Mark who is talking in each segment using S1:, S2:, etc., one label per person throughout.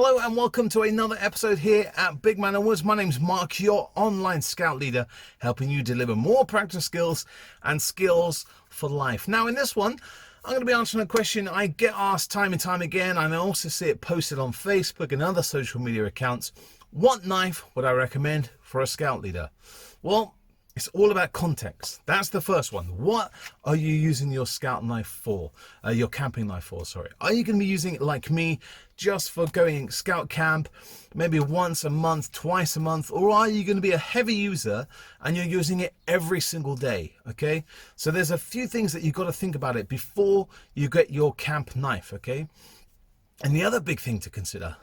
S1: Hello and welcome to another episode here at Big Man in the Woods. My name's Mark, your online scout leader, helping you deliver more practice skills and skills for life. Now in this one, I'm going to be answering a question I get asked time and time again, and I also see it posted on Facebook and other social media accounts. What knife would I recommend for a scout leader? Well, it's all about context. That's the first one. What are you using your scout knife for? Your camping knife for, sorry. Are you going to be using it like me, just for going scout camp, maybe once a month, twice a month? Or are you going to be a heavy user and you're using it every single day? Okay, so there's a few things that you've got to think about it before you get your camp knife, okay? And the other big thing to consider,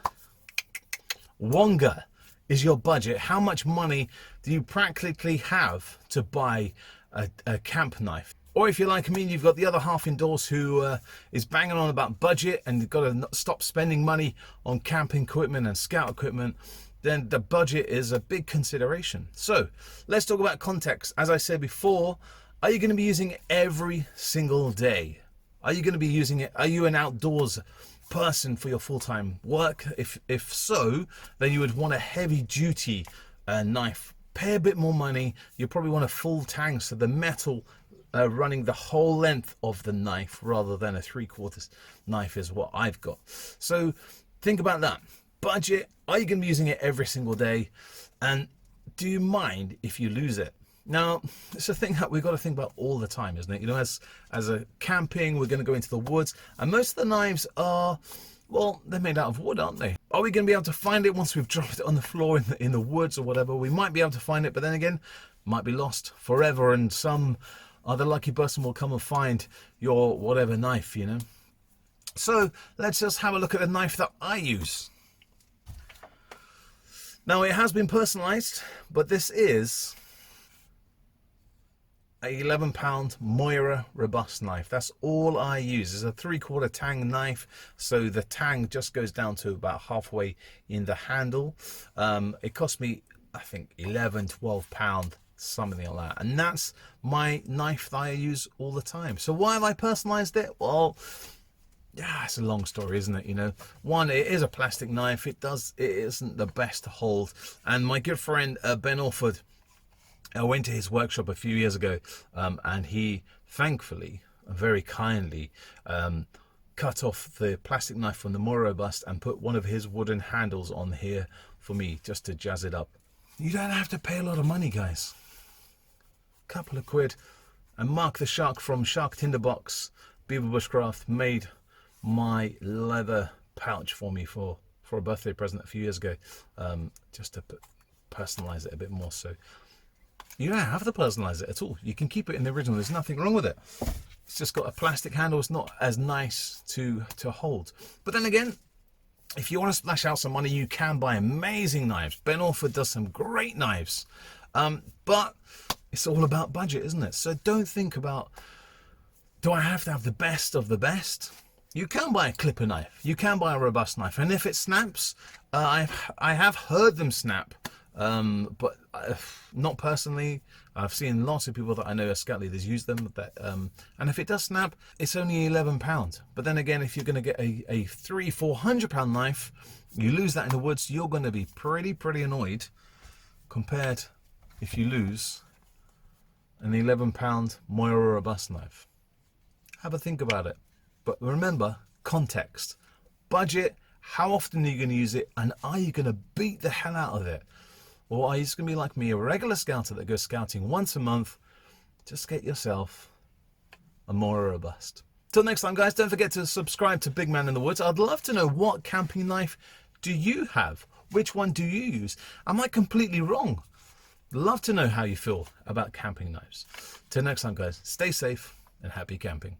S1: Wonga, is your budget. How much money do you practically have to buy a camp knife? Or if you're like me and you've got the other half indoors who is banging on about budget and you've got to stop spending money on camping equipment and scout equipment, then the budget is a big consideration. So let's talk about context. As I said before, are you going to be using it every single day? Are you going to be using it? Are you an outdoors person for your full-time work? If so, then you would want a heavy duty knife. Pay a bit more money. You probably want a full tang, so the metal running the whole length of the knife rather than a 3/4 knife is what I've got. So think about that. Budget. Are you going to be using it every single day? And do you mind if you lose it? Now, it's a thing that we've got to think about all the time, isn't it? You know, as a camping, we're going to go into the woods, and most of the knives are, well, they're made out of wood, aren't they? Are we going to be able to find it once we've dropped it on the floor in the woods or whatever? We might be able to find it, but then again, might be lost forever, and some other lucky person will come and find your whatever knife, you know? So let's just have a look at the knife that I use. Now, it has been personalized, but this is a 11-pound Moira robust knife. That's all I use. It's a 3/4 tang knife, so the tang just goes down to about halfway in the handle. It cost me, I think, 11-12 pound, something like that, and that's my knife that I use all the time. So why have I personalized it? Well, yeah, it's a long story, isn't it? You know, one, it is a plastic knife. It isn't the best to hold, and my good friend Ben Orford, I went to his workshop a few years ago, and he thankfully, very kindly, cut off the plastic knife from the more robust and put one of his wooden handles on here for me, just to jazz it up. You don't have to pay a lot of money, guys. Couple of quid, and Mark the Shark from Shark Tinderbox Beaver Bushcraft made my leather pouch for me for a birthday present a few years ago, just to personalize it a bit more. So you don't have to personalize it at all. You can keep it in the original. There's nothing wrong with it. It's just got a plastic handle. It's not as nice to hold. But then again, if you want to splash out some money, you can buy amazing knives. Ben Orford does some great knives. But it's all about budget, isn't it? So don't think about, do I have to have the best of the best? You can buy a clipper knife. You can buy a robust knife. And if it snaps, I have heard them snap. But not personally. I've seen lots of people that I know as scout leaders use them, and if it does snap, it's only 11 pounds. But then again, if you're going to get a 300-400 pound knife, you lose that in the woods, you're going to be pretty annoyed, compared if you lose an 11-pound Moira robust knife. Have a think about it. But remember, context, budget, how often are you going to use it, and are you going to beat the hell out of it? Or are you just going to be like me, a regular scouter that goes scouting once a month? Just get yourself a Moira robust. Till next time, guys, don't forget to subscribe to Big Man in the Woods. I'd love to know, what camping knife do you have? Which one do you use? Am I completely wrong? Love to know how you feel about camping knives. Till next time, guys, stay safe and happy camping.